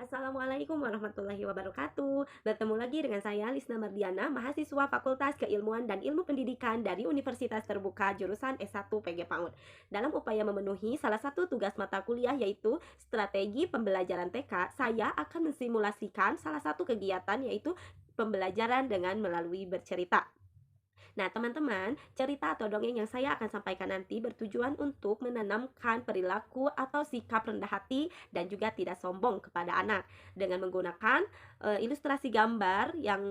Assalamualaikum warahmatullahi wabarakatuh. Bertemu lagi dengan saya Lisna Mardiana, mahasiswa Fakultas Keilmuan dan Ilmu Pendidikan dari Universitas Terbuka jurusan S1 PG PAUD. Dalam upaya memenuhi salah satu tugas mata kuliah yaitu strategi pembelajaran TK, saya akan mensimulasikan salah satu kegiatan yaitu pembelajaran dengan melalui bercerita. Nah, teman-teman, cerita atau dongeng yang saya akan sampaikan nanti bertujuan untuk menanamkan perilaku atau sikap rendah hati dan juga tidak sombong kepada anak dengan menggunakan ilustrasi gambar yang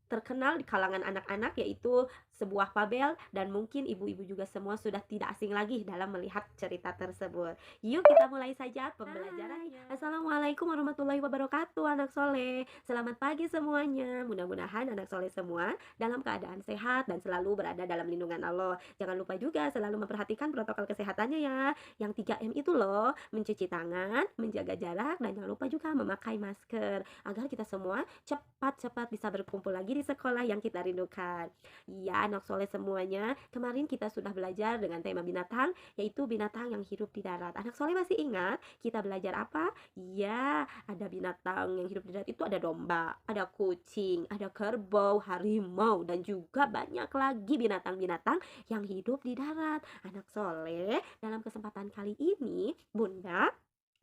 terkenal di kalangan anak-anak yaitu sebuah fabel dan mungkin ibu-ibu juga semua sudah tidak asing lagi dalam melihat cerita tersebut. Yuk kita mulai saja pembelajarannya. Assalamualaikum warahmatullahi wabarakatuh anak soleh. Selamat pagi semuanya. Mudah-mudahan anak soleh semua dalam keadaan sehat dan selalu berada dalam lindungan Allah. Jangan lupa juga selalu memperhatikan protokol kesehatannya ya. Yang 3M itu loh, mencuci tangan, menjaga jarak, dan jangan lupa juga memakai masker agar kita semua cepat-cepat bisa berkumpul lagi di sekolah yang kita rindukan. Ya, anak soleh semuanya, kemarin kita sudah belajar dengan tema binatang, yaitu binatang yang hidup di darat. Anak soleh masih ingat kita belajar apa? Ya, ada binatang yang hidup di darat itu ada domba, ada kucing, ada kerbau, harimau, dan juga banyak lagi binatang-binatang yang hidup di darat. Anak soleh, dalam kesempatan kali ini, Bunda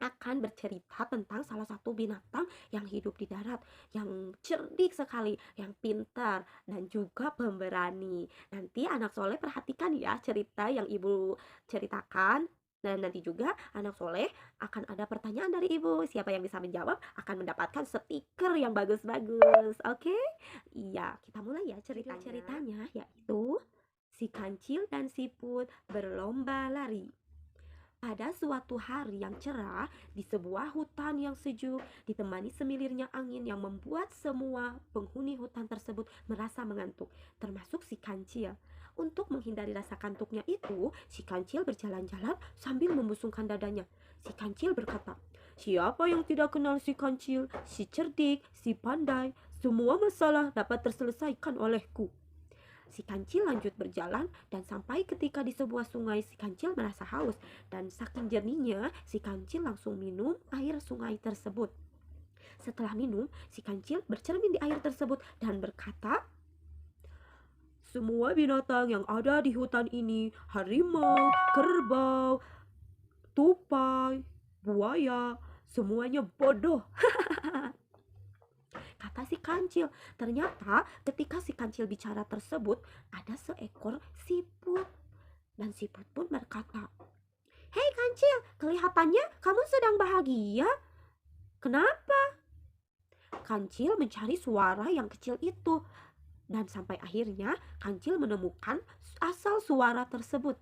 akan bercerita tentang salah satu binatang yang hidup di darat, yang cerdik sekali, yang pintar, dan juga pemberani. Nanti anak soleh perhatikan ya cerita yang ibu ceritakan. Dan nanti juga anak soleh akan ada pertanyaan dari ibu. Siapa yang bisa menjawab akan mendapatkan stiker yang bagus-bagus. Oke? Iya, kita mulai ya ceritanya yaitu si kancil dan siput berlomba lari. Pada suatu hari yang cerah, di sebuah hutan yang sejuk, ditemani semilirnya angin yang membuat semua penghuni hutan tersebut merasa mengantuk, termasuk si kancil. Untuk menghindari rasa kantuknya itu, si kancil berjalan-jalan sambil membusungkan dadanya. Si kancil berkata, "Siapa yang tidak kenal si kancil, si cerdik, si pandai, semua masalah dapat terselesaikan olehku." Si kancil lanjut berjalan dan sampai ketika di sebuah sungai si kancil merasa haus dan saking jernihnya si kancil langsung minum air sungai tersebut. Setelah minum, si kancil bercermin di air tersebut dan berkata, "Semua binatang yang ada di hutan ini, harimau, kerbau, tupai, buaya, semuanya bodoh," kata si kancil. Ternyata ketika si kancil bicara tersebut, ada seekor siput. Dan siput pun berkata, "Hei kancil, kelihatannya kamu sedang bahagia. Kenapa?" Kancil mencari suara yang kecil itu. Dan sampai akhirnya kancil menemukan asal suara tersebut.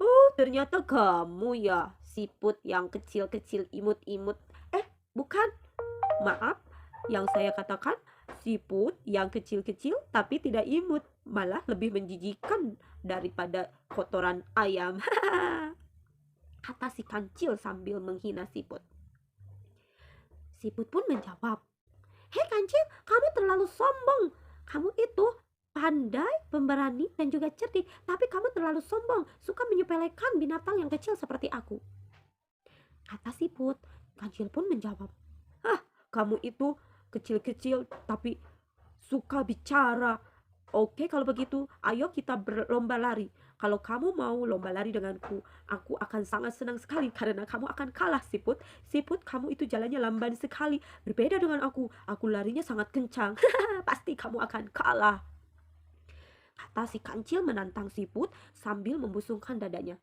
"Oh, ternyata kamu ya, siput yang kecil-kecil imut-imut." Bukan. Maaf, yang saya katakan siput yang kecil-kecil tapi tidak imut, malah lebih menjijikan daripada kotoran ayam. Kata si kancil sambil menghina siput. Siput pun menjawab, "Hei kancil, kamu terlalu sombong. Kamu itu pandai, pemberani, dan juga cerdik, tapi kamu terlalu sombong, suka menyepelekan binatang yang kecil seperti aku." Kata siput. Kancil pun menjawab, "Hah, kamu itu kecil-kecil tapi suka bicara. Oke, kalau begitu, ayo kita berlomba lari. Kalau kamu mau lomba lari denganku, aku akan sangat senang sekali karena kamu akan kalah, siput. Siput, kamu itu jalannya lamban sekali. Berbeda dengan aku larinya sangat kencang. Pasti kamu akan kalah." Kata si kancil menantang siput sambil membusungkan dadanya.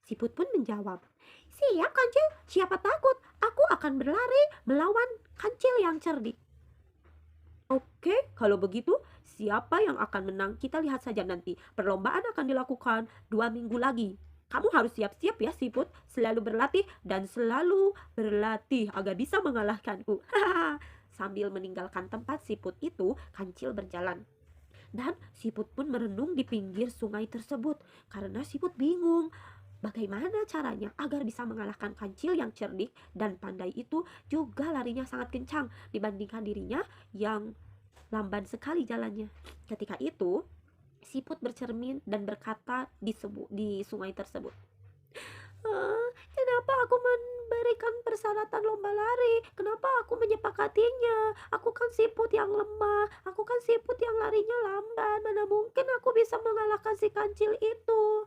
Siput pun menjawab, "Siap kancil, siapa takut? Aku akan berlari melawan kancil yang cerdik." Oke, kalau begitu siapa yang akan menang kita lihat saja nanti. Perlombaan akan dilakukan 2 minggu lagi. Kamu harus siap-siap ya siput, selalu berlatih dan selalu berlatih agar bisa mengalahkanku. Sambil meninggalkan tempat siput itu, kancil berjalan. Dan siput pun merenung di pinggir sungai tersebut karena siput bingung bagaimana caranya agar bisa mengalahkan kancil yang cerdik dan pandai itu juga larinya sangat kencang dibandingkan dirinya yang lamban sekali jalannya. Ketika itu, siput bercermin dan berkata di sungai tersebut, "Kenapa aku memberi memberikan persyaratan lomba lari. Kenapa aku menyepakatinya? Aku kan siput yang lemah, aku kan siput yang larinya lamban. Mana mungkin aku bisa mengalahkan si kancil itu.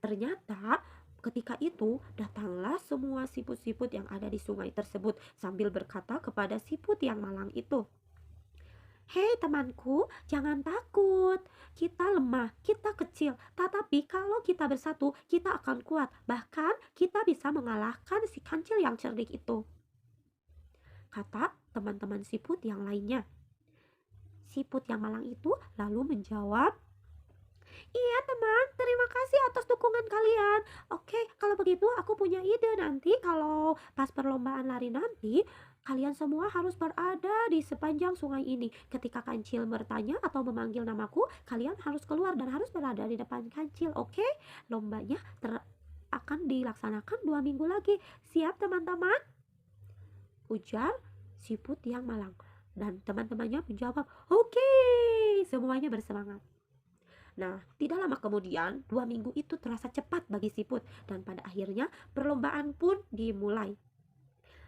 Ternyata ketika itu datanglah semua siput-siput yang ada di sungai tersebut sambil berkata kepada siput yang malang itu, "Hei temanku, jangan takut. Kita lemah, kita kecil, tetapi kalau kita bersatu, kita akan kuat. Bahkan kita bisa mengalahkan si kancil yang cerdik itu," kata teman-teman siput yang lainnya. Siput yang malang itu lalu menjawab, "Iya teman, terima kasih atas dukungan kalian. Oke, kalau begitu aku punya ide, nanti kalau pas perlombaan lari nanti, kalian semua harus berada di sepanjang sungai ini. Ketika kancil bertanya atau memanggil namaku, kalian harus keluar dan harus berada di depan kancil, oke? Lombanya akan dilaksanakan 2 minggu lagi. Siap teman-teman?" Ujar siput yang malang. Dan teman-temannya menjawab, "Oke." Semuanya bersemangat. Nah, tidak lama kemudian, 2 minggu itu terasa cepat bagi siput, dan pada akhirnya perlombaan pun dimulai.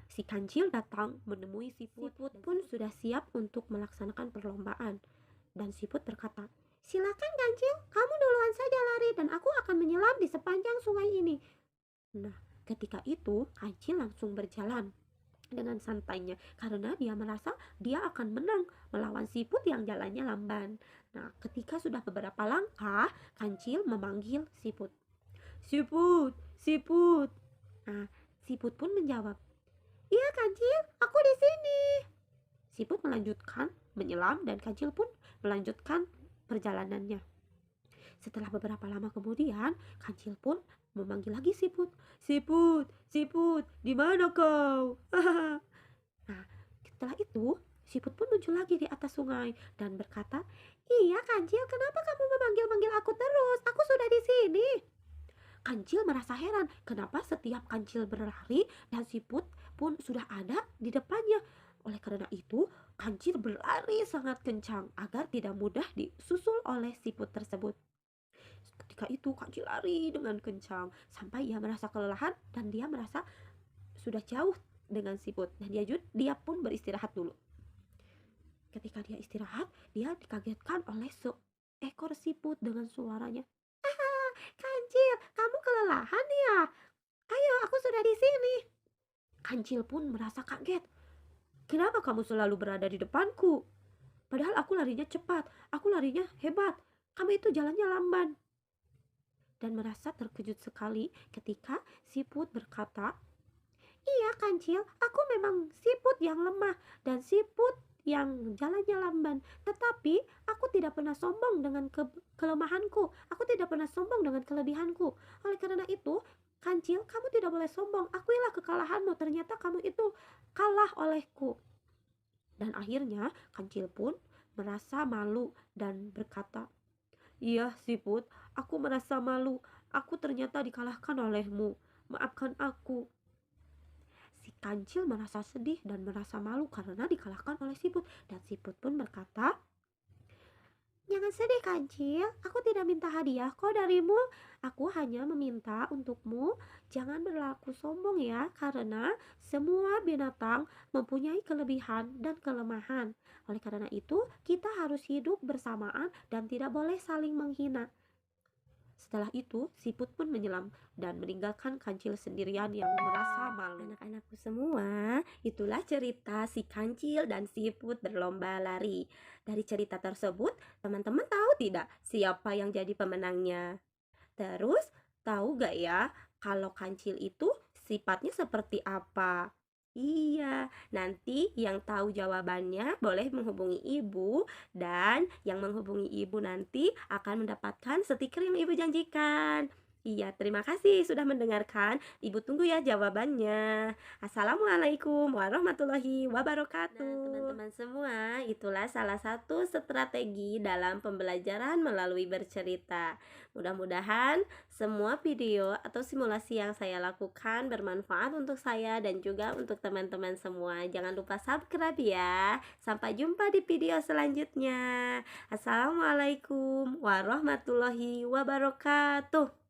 Si kancil datang menemui siput. Siput pun sudah siap untuk melaksanakan perlombaan. Dan siput berkata, "Silakan kancil, kamu duluan saja lari dan aku akan menyelam di sepanjang sungai ini." Nah, ketika itu kancil langsung berjalan dengan santainya karena dia merasa dia akan menang melawan siput yang jalannya lamban. Nah, ketika sudah beberapa langkah, kancil memanggil siput. "Siput, siput." Nah, siput pun menjawab, "Iya kancil, aku di sini." Siput melanjutkan menyelam dan kancil pun melanjutkan perjalanannya. Setelah beberapa lama kemudian, kancil pun memanggil lagi siput. "Siput, siput, di mana kau?" Nah, setelah itu siput pun muncul lagi di atas sungai dan berkata, "Iya kancil, kenapa kamu memanggil-manggil aku terus? Aku sudah di sini." Kancil merasa heran kenapa setiap kancil berlari dan siput pun sudah ada di depannya. Oleh karena itu, kancil berlari sangat kencang agar tidak mudah disusul oleh siput tersebut. Ketika itu kancil lari dengan kencang sampai ia merasa kelelahan dan dia merasa sudah jauh dengan siput, dan dia pun beristirahat dulu. Ketika dia istirahat, dia dikagetkan oleh seekor siput dengan suaranya, "Ah, kancil, kamu kelelahan ya? Ayo, aku sudah di sini." Kancil pun merasa kaget. "Kenapa kamu selalu berada di depanku? Padahal aku larinya cepat, aku larinya hebat. Kamu itu jalannya lamban." Dan merasa terkejut sekali ketika siput berkata, "Iya kancil, aku memang siput yang lemah dan siput yang jalannya lamban. Tetapi aku tidak pernah sombong dengan kelemahanku. Aku tidak pernah sombong dengan kelebihanku. Oleh karena itu, kancil, kamu tidak boleh sombong. Akuilah kekalahanmu. Ternyata kamu itu kalah olehku." Dan akhirnya kancil pun merasa malu dan berkata, "Iya siput, aku merasa malu. Aku ternyata dikalahkan olehmu. Maafkan aku." Si kancil merasa sedih dan merasa malu karena dikalahkan oleh siput. Dan siput pun berkata, "Jangan sedih kancil, aku tidak minta hadiah kok darimu. Aku hanya meminta untukmu jangan berlaku sombong ya, karena semua binatang mempunyai kelebihan dan kelemahan. Oleh karena itu, kita harus hidup bersamaan dan tidak boleh saling menghina." Setelah itu, siput pun menyelam dan meninggalkan kancil sendirian yang merasa malu. Anak-anakku semua, itulah cerita si kancil dan siput berlomba lari. Dari cerita tersebut, teman-teman tahu tidak siapa yang jadi pemenangnya? Terus, tahu gak ya kalau kancil itu sifatnya seperti apa? Iya, nanti yang tahu jawabannya boleh menghubungi ibu, dan yang menghubungi ibu nanti akan mendapatkan stiker yang ibu janjikan. Iya, terima kasih sudah mendengarkan. Ibu tunggu ya jawabannya. Assalamualaikum warahmatullahi wabarakatuh. Nah, teman-teman semua, itulah salah satu strategi dalam pembelajaran melalui bercerita. Mudah-mudahan semua video atau simulasi yang saya lakukan bermanfaat untuk saya dan juga untuk teman-teman semua. Jangan lupa subscribe ya. Sampai jumpa di video selanjutnya. Assalamualaikum warahmatullahi wabarakatuh.